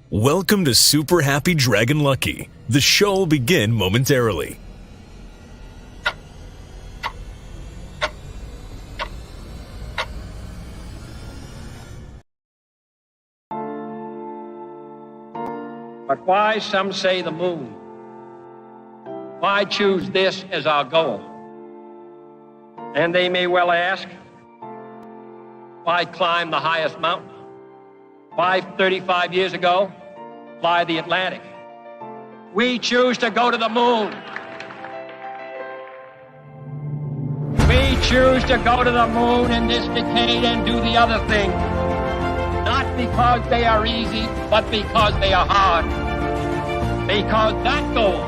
Welcome to Super Happy Dragon Lucky. The show will begin momentarily. But why, some say, the moon? Why choose this as our goal? And they may well ask, why climb the highest mountain? Why, 35 years ago, fly the Atlantic? We choose to go to the moon. We choose to go to the moon in this decade and do the other thing. Not because they are easy, but because they are hard. Because that goal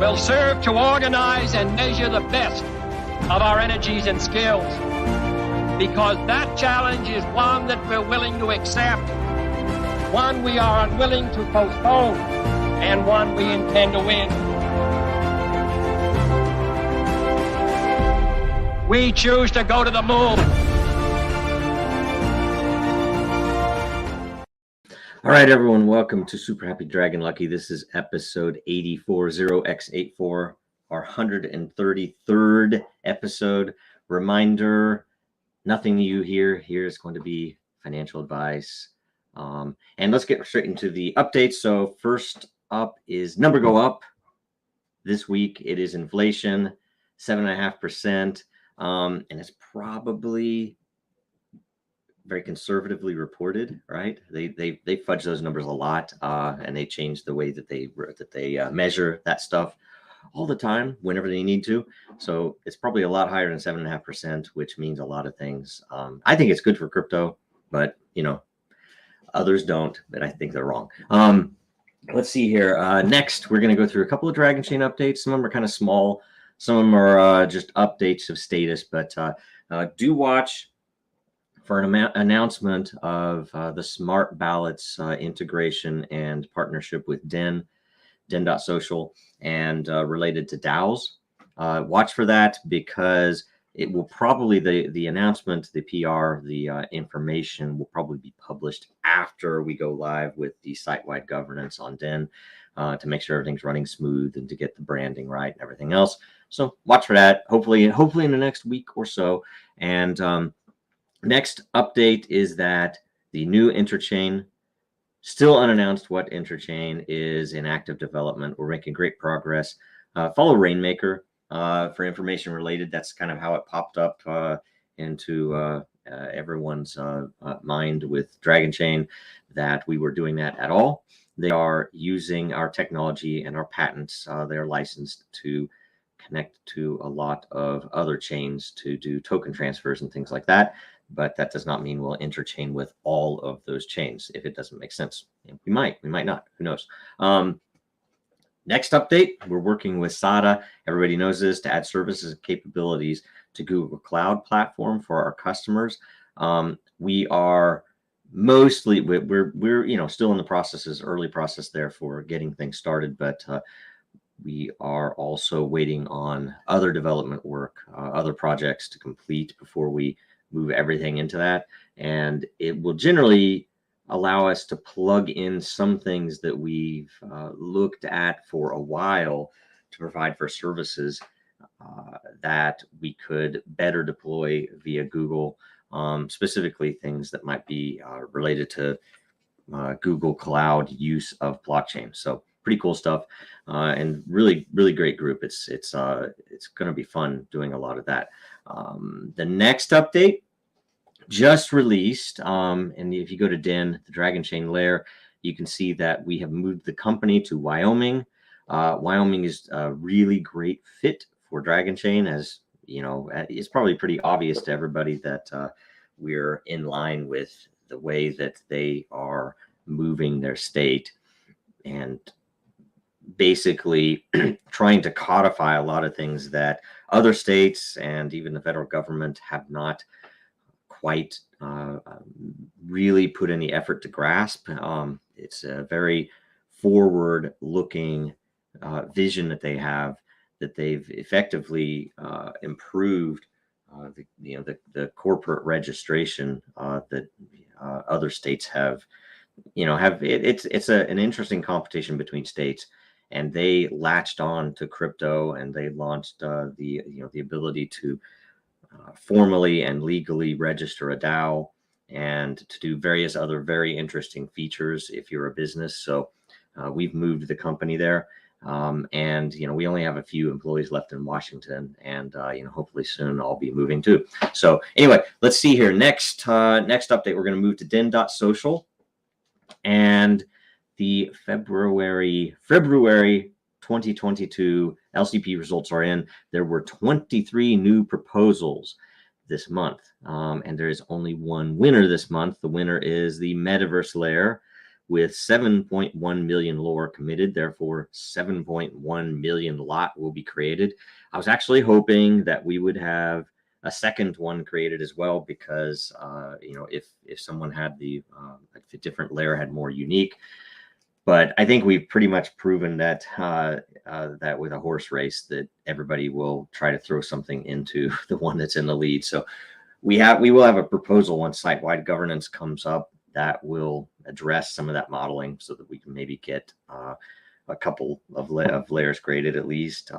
will serve to organize and measure the best of our energies and skills. Because that challenge is one that we're willing to accept, one we are unwilling to postpone, and one we intend to win. We choose to go to the moon. All right, everyone, welcome to Super Happy Dragon Lucky. This is episode 84, 0x84, our 133rd episode. Reminder, nothing you hear here is going to be financial advice. And let's get straight into the updates. So first up is number go up. This week it is inflation, 7.5%. And it's probably very conservatively reported, right? They fudge those numbers a lot, and they change the way that they measure that stuff all the time whenever they need to. So it's probably a lot higher than 7.5%, which means a lot of things. I think it's good for crypto, but you know, others don't. But I think they're wrong. Let's see here. Next, we're going to go through a couple of Dragonchain updates. Some of them are kind of small. Some of them are just updates of status. But do watch for an announcement of the smart ballots integration and partnership with Den.Social and related to DAOs. Watch for that because it will probably, the announcement, the PR, the information will probably be published after we go live with the site-wide governance on Den to make sure everything's running smooth and to get the branding right and everything else. So watch for that, hopefully in the next week or so. And next update is that the new Interchain, still unannounced what Interchain, is in active development. We're making great progress. Follow Rainmaker for information related. That's kind of how it popped up into everyone's mind with Dragonchain, that we were doing that at all. They are using our technology and our patents. They're licensed to connect to a lot of other chains to do token transfers and things like that. But that does not mean we'll interchain with all of those chains if it doesn't make sense. We might not, who knows? Next update, we're working with SADA. Everybody knows this, to add services and capabilities to Google Cloud Platform for our customers. We are mostly, we're you know, still in the processes, early process there for getting things started, but we are also waiting on other development work, other projects to complete before we move everything into that. And it will generally allow us to plug in some things that we've looked at for a while to provide for services that we could better deploy via Google, specifically things that might be related to Google Cloud use of blockchain. So pretty cool stuff, and really great group. It's going to be fun doing a lot of that. The next update just released, and if you go to Den, the Dragonchain layer, you can see that we have moved the company to Wyoming. Wyoming is a really great fit for Dragonchain, as you know. It's probably pretty obvious to everybody that we're in line with the way that they are moving their state and basically trying to codify a lot of things that other states and even the federal government have not quite really put any effort to grasp. It's a very forward-looking vision that they have, that they've effectively improved the corporate registration that other states have it's an interesting competition between states, and they latched on to crypto, and they launched the ability to formally and legally register a DAO and to do various other very interesting features if you're a business. So we've moved the company there. And we only have a few employees left in Washington, and hopefully soon I'll be moving too. So anyway, let's see here. Next update, we're going to move to Den.Social, and the February 2022 Lcp results are in. There were 23 new proposals this month, and there is only one winner this month. The winner is the Metaverse layer, with 7.1 million lore committed. Therefore, 7.1 million lot will be created. I was actually hoping that we would have a second one created as well, because if someone had if a different layer had more unique. But I think we've pretty much proven that that with a horse race, that everybody will try to throw something into the one that's in the lead. So we will have a proposal once site-wide governance comes up that will address some of that modeling, so that we can maybe get a couple of layers created at least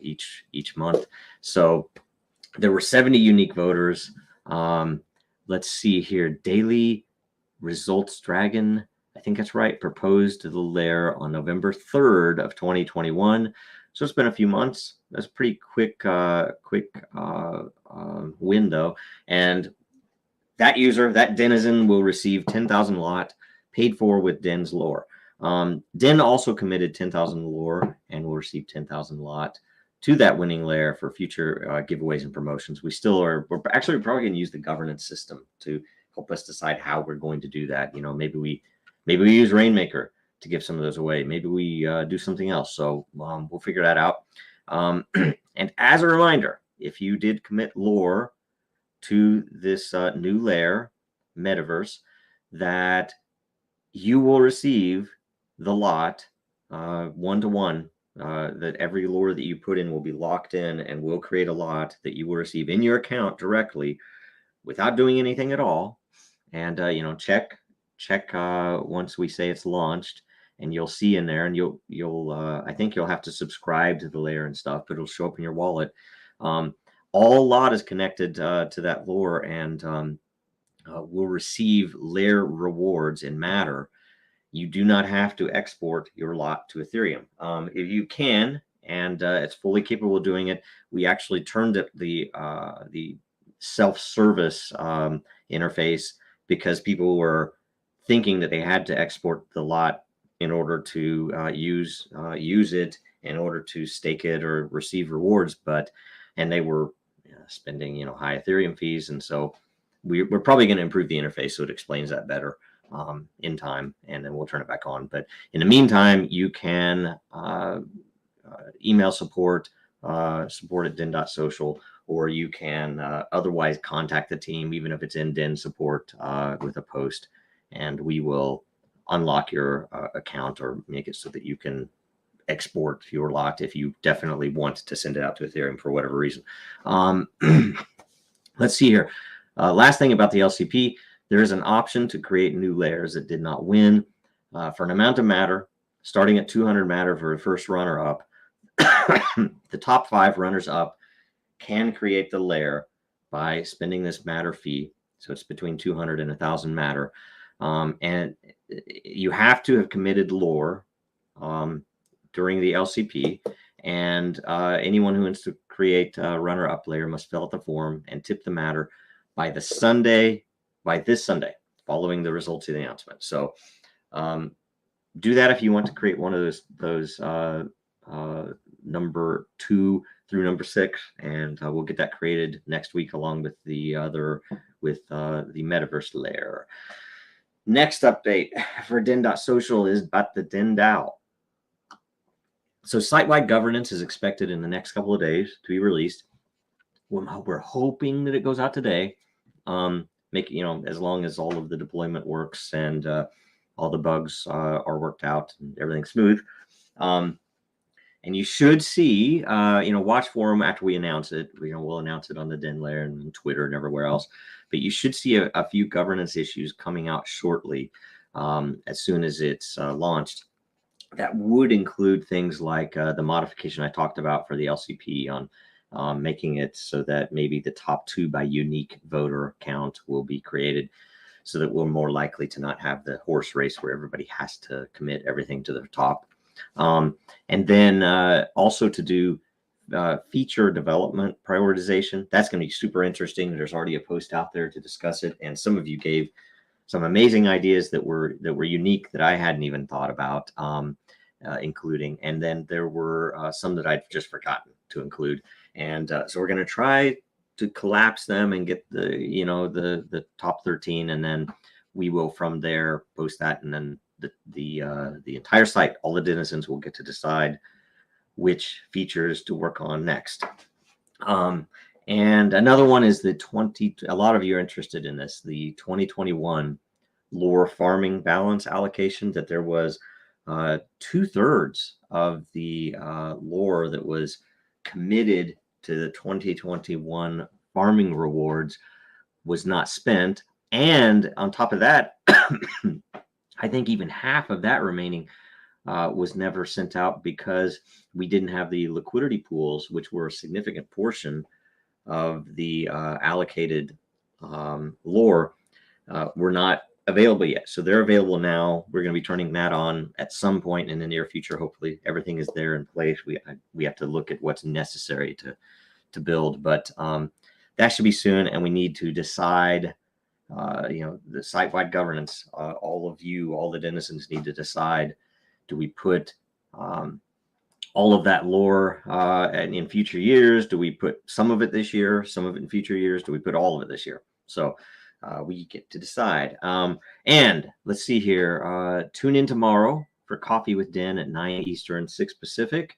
each month. So there were 70 unique voters. Let's see here. Daily Results Dragon, I think that's right, proposed to the layer on November 3rd of 2021. So it's been a few months. That's a pretty quick window. And that user, that denizen, will receive 10,000 lot paid for with Den's lore. Den also committed 10,000 lore and will receive 10,000 lot to that winning layer for future giveaways and promotions. We're probably going to use the governance system to help us decide how we're going to do that. Maybe we use Rainmaker to give some of those away. Maybe we do something else. So we'll figure that out. And as a reminder, if you did commit lore to this new layer, Metaverse, that you will receive the lot 1-to-1. That every lore that you put in will be locked in, and will create a lot that you will receive in your account directly without doing anything at all. And check once we say it's launched, and you'll see in there, and you'll I think you'll have to subscribe to the layer and stuff, but it'll show up in your wallet. All lot is connected to that lore, and will receive layer rewards in Matter. You do not have to export your lot to Ethereum. If you can, and it's fully capable of doing it, we actually turned it the self-service interface, because people were thinking that they had to export the lot in order to use it, in order to stake it or receive rewards, and they were spending high Ethereum fees. And so we're probably going to improve the interface so it explains that better in time, and then we'll turn it back on. But in the meantime, you can email support at Den.Social, or you can otherwise contact the team, even if it's in Den support, with a post, and we will unlock your account or make it so that you can export your lot if you definitely want to send it out to Ethereum for whatever reason. Let's see here. Last thing about the LCP, there is an option to create new layers that did not win for an amount of Matter, starting at 200 Matter for the first runner-up. The top 5 runners-up can create the layer by spending this Matter fee. So it's between 200 and 1,000 Matter. And you have to have committed lore during the LCP, and anyone who wants to create a runner-up layer must fill out the form and tip the Matter by this Sunday, following the results of the announcement. So do that if you want to create one of those number 2 through number 6, and we'll get that created next week along with the Metaverse layer. Next update for Den.Social is about the Den DAO. So site-wide governance is expected in the next couple of days to be released. We're hoping that it goes out today. As long as all of the deployment works and all the bugs are worked out and everything's smooth. And you should see, watch for them after we announce it. We'll announce it on the Den layer and Twitter and everywhere else. But you should see a few governance issues coming out shortly. as soon as it's launched. That would include things like the modification I talked about for the LCP on making it so that maybe the top 2 by unique voter count will be created, so that we're more likely to not have the horse race where everybody has to commit everything to the top. And then also to do feature development prioritization. That's going to be super interesting. There's already a post out there to discuss it, and some of you gave some amazing ideas that were unique that I hadn't even thought about including. And then there were some that I'd just forgotten to include. And so we're going to try to collapse them and get the the top 13, and then we will from there post that, and then the entire site, all the denizens will get to decide which features to work on next. And another one is a lot of you are interested in this, the 2021 lore farming balance allocation, that there was 2/3 of the lore that was committed to the 2021 farming rewards was not spent. And on top of that, I think even half of that remaining was never sent out because we didn't have the liquidity pools, which were a significant portion of the allocated lore, were not available yet. So they're available now. We're going to be turning that on at some point in the near future. Hopefully everything is there in place. We have to look at what's necessary to build, but that should be soon. And we need to decide, the site-wide governance. All of you, all the denizens need to decide: do we put all of that lore in future years? Do we put some of it this year, some of it in future years? Do we put all of it this year? So we get to decide. And let's see here. Tune in tomorrow for Coffee with Den at 9 Eastern, 6 Pacific.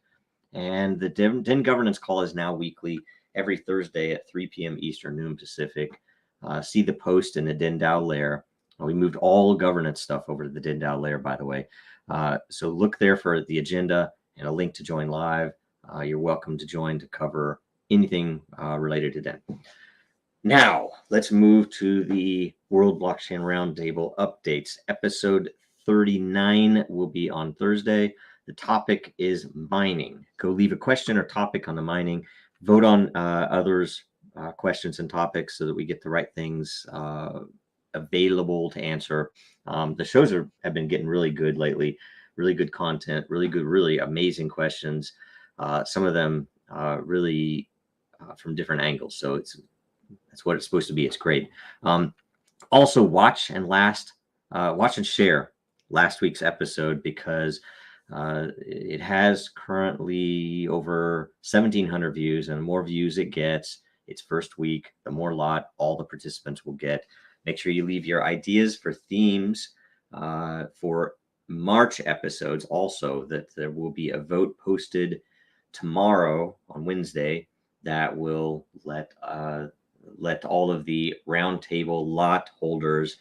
And the Den governance call is now weekly, every Thursday at 3 p.m. Eastern, noon Pacific. See the post in the DenDAO layer. We moved all governance stuff over to the DenDAO layer, by the way. So look there for the agenda and a link to join live. You're welcome to join to cover anything related to Den. Now, let's move to the World Blockchain Roundtable updates. Episode 39 will be on Thursday. The topic is mining. Go leave a question or topic on the mining. Vote on others' questions and topics so that we get the right things available to answer. The shows have been getting really good lately. Really good content, really good, really amazing questions. Some of them really from different angles. So that's what it's supposed to be. It's great. Also, watch and share last week's episode, because it has currently over 1,700 views, and the more views it gets, its first week, the more lot all the participants will get. Make sure you leave your ideas for themes for March episodes. Also, that there will be a vote posted tomorrow on Wednesday that will let all of the roundtable lot holders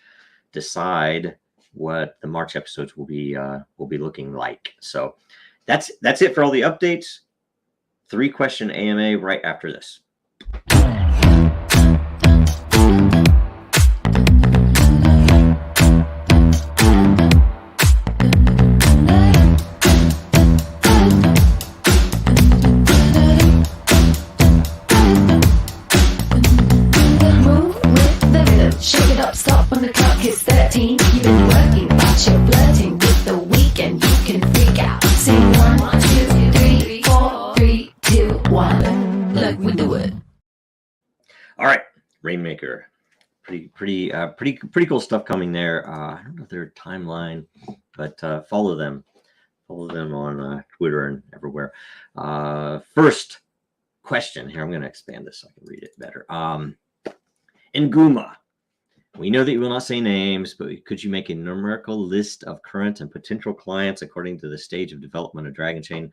decide what the March episodes will be looking like. So that's it for all the updates. 3-question AMA right after this. Rainmaker, pretty cool stuff coming there. I don't know if their timeline, but follow them on Twitter and everywhere. First question here. I'm going to expand this so I can read it better. Nguma, we know that you will not say names, but could you make a numerical list of current and potential clients according to the stage of development of Dragonchain,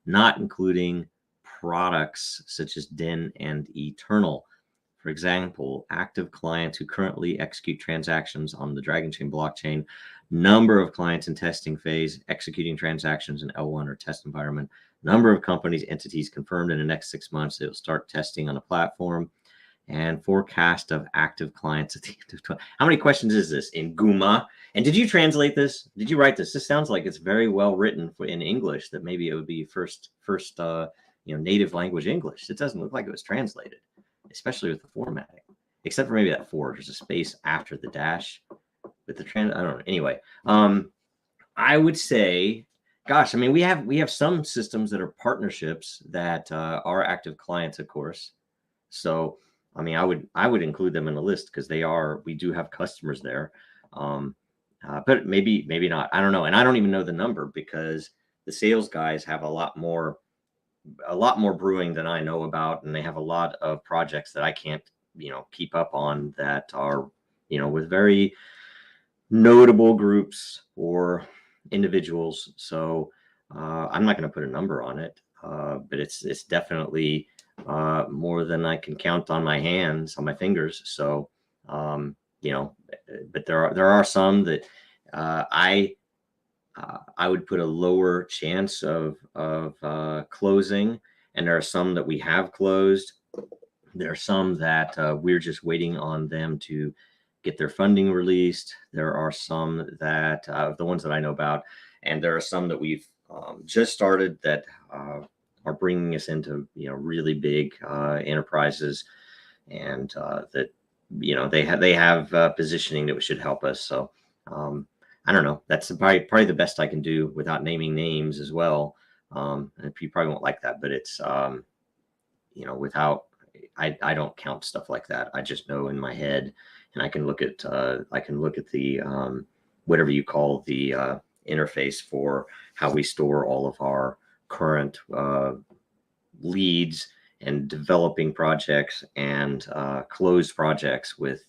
not including products such as Den and Eternal? For example, active clients who currently execute transactions on the Dragonchain blockchain, number of clients in testing phase, executing transactions in L1 or test environment, number of companies, entities confirmed in the next 6 months they will start testing on the platform, and forecast of active clients at the end of 12. How many questions is this in Guma? And did you translate this? Did you write this? This sounds like it's very well written in English, that maybe it would be first native language English. It doesn't look like it was translated, especially with the formatting, except for maybe that 4. There's a space after the dash with the I don't know. Anyway, I would say, gosh, I mean, we have some systems that are partnerships that are active clients, of course. So, I mean, I would include them in the list because we do have customers there. But maybe not. I don't know. And I don't even know the number because the sales guys have a lot more brewing than I know about. And they have a lot of projects that I can't, keep up on that are, with very notable groups or individuals. So I'm not going to put a number on it, but it's definitely more than I can count on my fingers. So, but there are some that I would put a lower chance of closing, and there are some that we have closed. There are some that we're just waiting on them to get their funding released. There are some that the ones that I know about, and there are some that we've just started that are bringing us into really big enterprises, and that they have positioning that should help us. So I don't know. That's probably the best I can do without naming names as well. And you probably won't like that, but it's without I don't count stuff like that. I just know in my head, and I can look at the whatever you call the interface for how we store all of our current leads and developing projects and closed projects with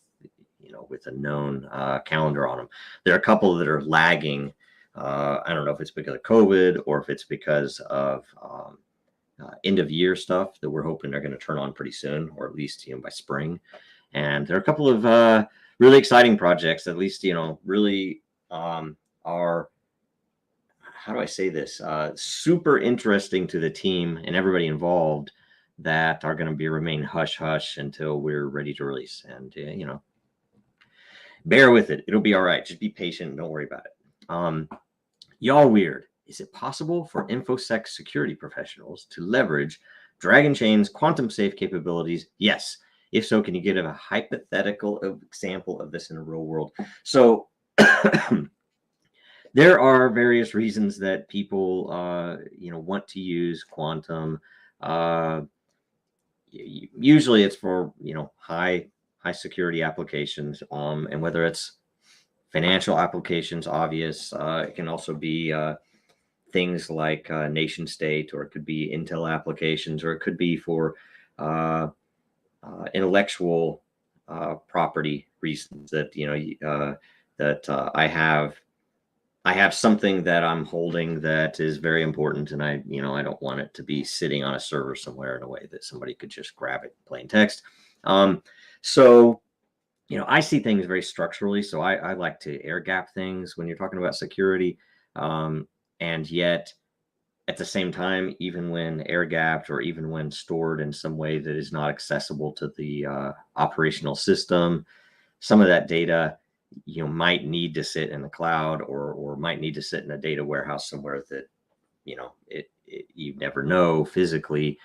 a known calendar on them. There are a couple that are lagging. I don't know if it's because of COVID or if it's because of end of year stuff that we're hoping they're going to turn on pretty soon, or at least by spring. And there are a couple of really exciting projects, at least really are, how do I say this, super interesting to the team and everybody involved, that are going to remain hush hush until we're ready to release. And bear with it. It'll be all right. Just be patient. Don't worry about it. Y'all weird. Is it possible for InfoSec security professionals to leverage Dragonchain's quantum safe capabilities? Yes. If so, can you give a hypothetical example of this in the real world? So there are various reasons that people, want to use quantum. Usually it's for, high security applications, and whether it's financial applications, obvious. It can also be things like nation state, or it could be intel applications, or it could be for intellectual property reasons that I have something that I'm holding that is very important, and I don't want it to be sitting on a server somewhere in a way that somebody could just grab it, plain text. So I see things very structurally. So I like to air gap things when you're talking about security. And yet at the same time, even when air gapped, or even when stored in some way that is not accessible to the operational system, some of that data might need to sit in the cloud, or might need to sit in a data warehouse somewhere that you never know physically.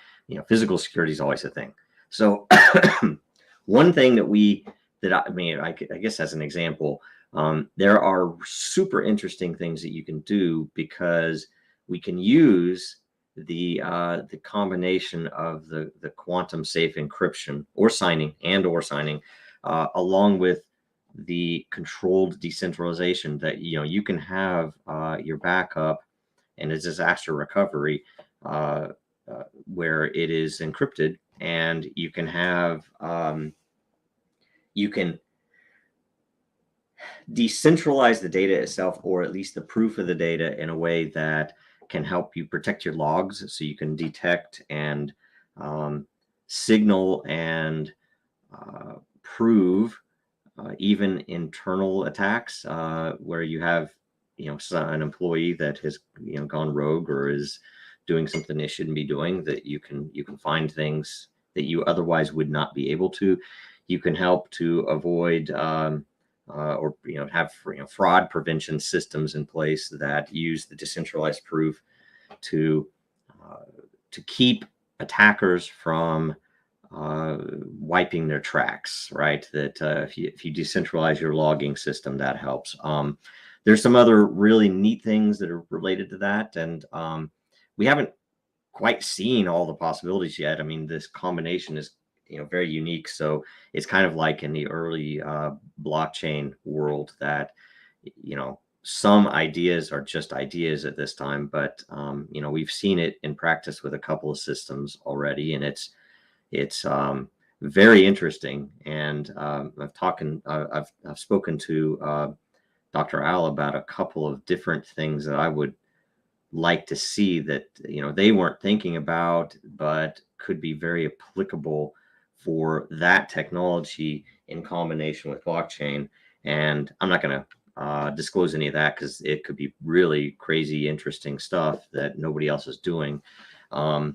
Physical security is always a thing. So one thing I guess as an example, there are super interesting things that you can do, because we can use the combination of the quantum safe encryption or signing along with the controlled decentralization, that you can have your backup and a disaster recovery where it is encrypted, and you can have you can decentralize the data itself, or at least the proof of the data, in a way that can help you protect your logs, so you can detect and signal and prove even internal attacks where you have an employee that has gone rogue or is doing something they shouldn't be doing, that you can find things that you otherwise would not be able to. You can help to avoid or have fraud prevention systems in place that use the decentralized proof to keep attackers from wiping their tracks, right? That if you decentralize your logging system, that helps. There's some other really neat things that are related to that, and we haven't quite seen all the possibilities yet. I mean, this combination is very unique, so it's kind of like in the early blockchain world that some ideas are just ideas at this time, but we've seen it in practice with a couple of systems already, and it's very interesting. And I've spoken to Dr. Al about a couple of different things that I would like to see that they weren't thinking about, but could be very applicable for that technology in combination with blockchain. And I'm not going to disclose any of that because it could be really crazy, interesting stuff that nobody else is doing. But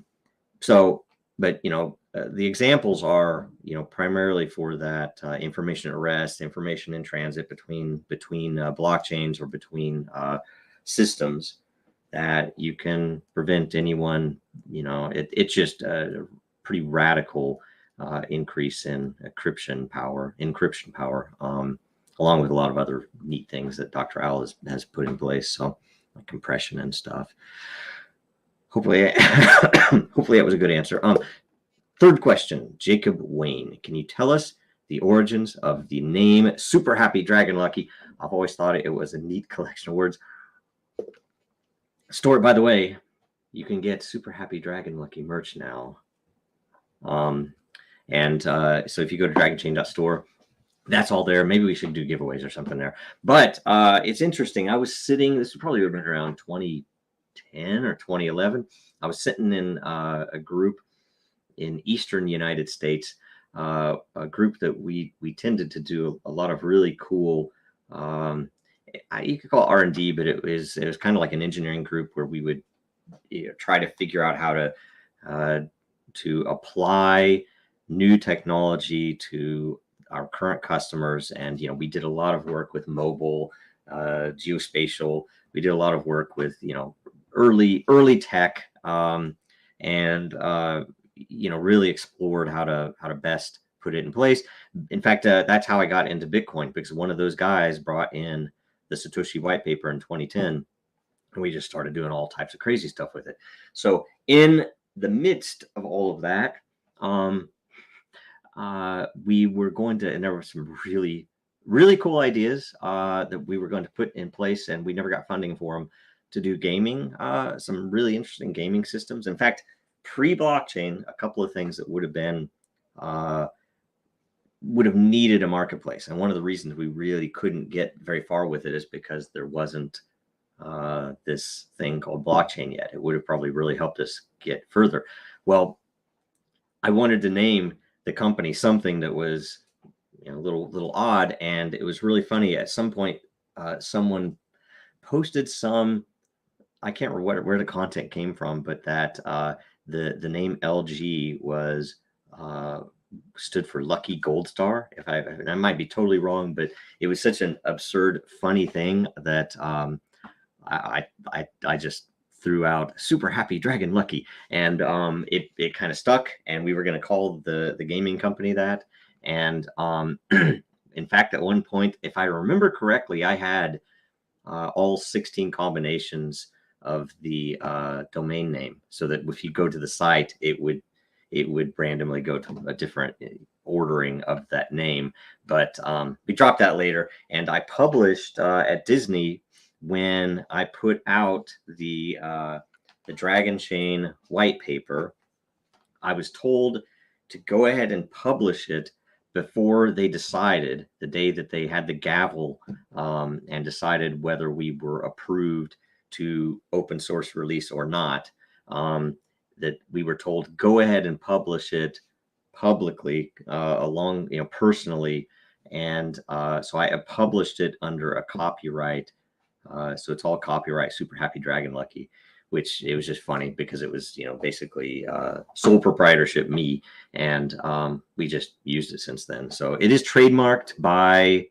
the examples are primarily for that information at rest, information in transit between blockchains or between systems, that you can prevent anyone. It's just a pretty radical increase in encryption power, along with a lot of other neat things that Dr. Al has put in place, so like compression and stuff. Hopefully that was a good answer. Third question, Jacob Wayne. Can you tell us the origins of the name Super Happy Dragon Lucky? I've always thought it was a neat collection of words. Store, by the way, you can get Super Happy Dragon Lucky merch now. So if you go to dragonchain.store, that's all there. Maybe we should do giveaways or something there. But it's interesting. I was sitting, this would probably have been around 2010 or 2011. I was sitting in a group in Eastern United States, a group that we tended to do a lot of really cool, you could call it R&D, but it was kind of like an engineering group where we would try to figure out how to apply new technology to our current customers. And we did a lot of work with mobile, geospatial. We did a lot of work with early tech, and really explored how to best put it in place. In fact, that's how I got into Bitcoin, because one of those guys brought in the Satoshi white paper in 2010, and we just started doing all types of crazy stuff with it. So in the midst of all of that, we were going to, and there were some really, really cool ideas that we were going to put in place, and we never got funding for them, to do gaming, some really interesting gaming systems. In fact, pre-blockchain, a couple of things that would have needed a marketplace. And one of the reasons we really couldn't get very far with it is because there wasn't this thing called blockchain yet. It would have probably really helped us get further. Well, I wanted to name the company something that was a little odd, and it was really funny. At some point, someone posted some, I can't remember where the content came from, but that the name LG was stood for Lucky Gold Star. And I might be totally wrong, but it was such an absurd, funny thing that I just threw out Super Happy Dragon Lucky, and it kind of stuck. And we were going to call the gaming company that. And in fact, at one point, if I remember correctly, I had all 16 combinations of the domain name, so that if you go to the site, it would randomly go to a different ordering of that name. But we dropped that later, and I published at Disney when I put out the Dragonchain white paper. I was told to go ahead and publish it before they decided, the day that they had the gavel and decided whether we were approved to open source release or not, that we were told, go ahead and publish it publicly, personally. And so I published it under a copyright. So it's all copyright Super Happy Dragon Lucky, which it was just funny because it was, basically sole proprietorship, me, and we just used it since then. So it is trademarked by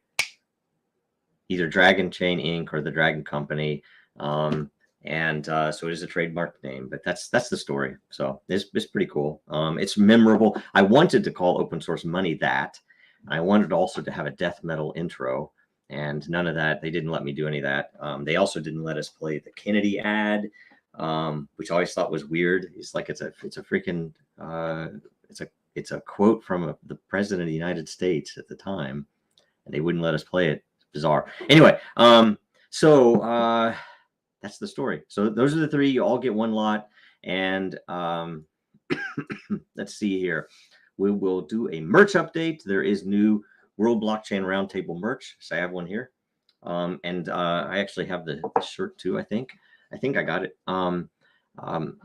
either Dragonchain Inc. or the Dragon Company. So it is a trademarked name, but that's the story. So it's pretty cool. It's memorable. I wanted to call open source money that. I wanted also to have a death metal intro, and none of that. They didn't let me do any of that. They also didn't let us play the Kennedy ad, which I always thought was weird. It's like it's a freaking it's a quote from the president of the United States at the time, and they wouldn't let us play it. It's bizarre. Anyway, so that's the story. So those are the three. You all get one lot, and let's see here. We will do a merch update. There is new World Blockchain Roundtable merch. So I have one here. And I actually have the shirt too, I think. I think I got it.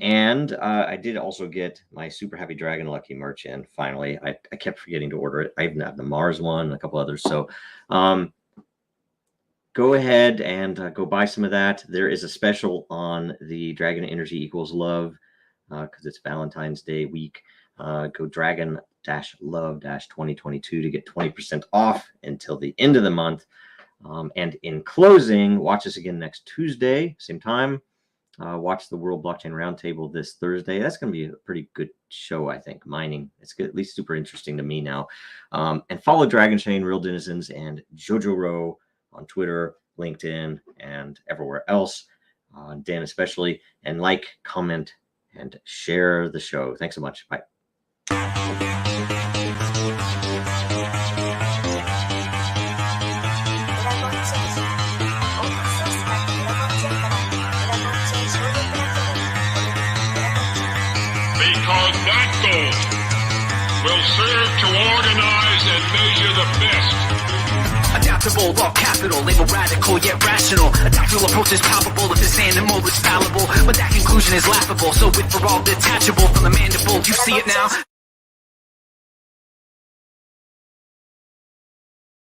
And I did also get my Super Happy Dragon Lucky merch in finally. I kept forgetting to order it. I even have the Mars one and a couple others. So go ahead and go buy some of that. There is a special on the Dragon Energy Equals Love because it's Valentine's Day week. Go Dragon-Love-2022 to get 20% off until the end of the month. And in closing, watch us again next Tuesday, same time. Watch the World Blockchain Roundtable this Thursday. That's going to be a pretty good show, I think. Mining. It's good, at least super interesting to me now. And follow Dragonchain, Real Denizens, and Jojo Row on Twitter, LinkedIn, and everywhere else. Dan especially. And like, comment, and share the show. Thanks so much. Bye. Because that goal will serve to organize and measure the best. Adaptable, all capital, label radical yet rational. A tactical approach is palpable if this animal is fallible, but that conclusion is laughable. So with for all detachable from the mandible, you see it now.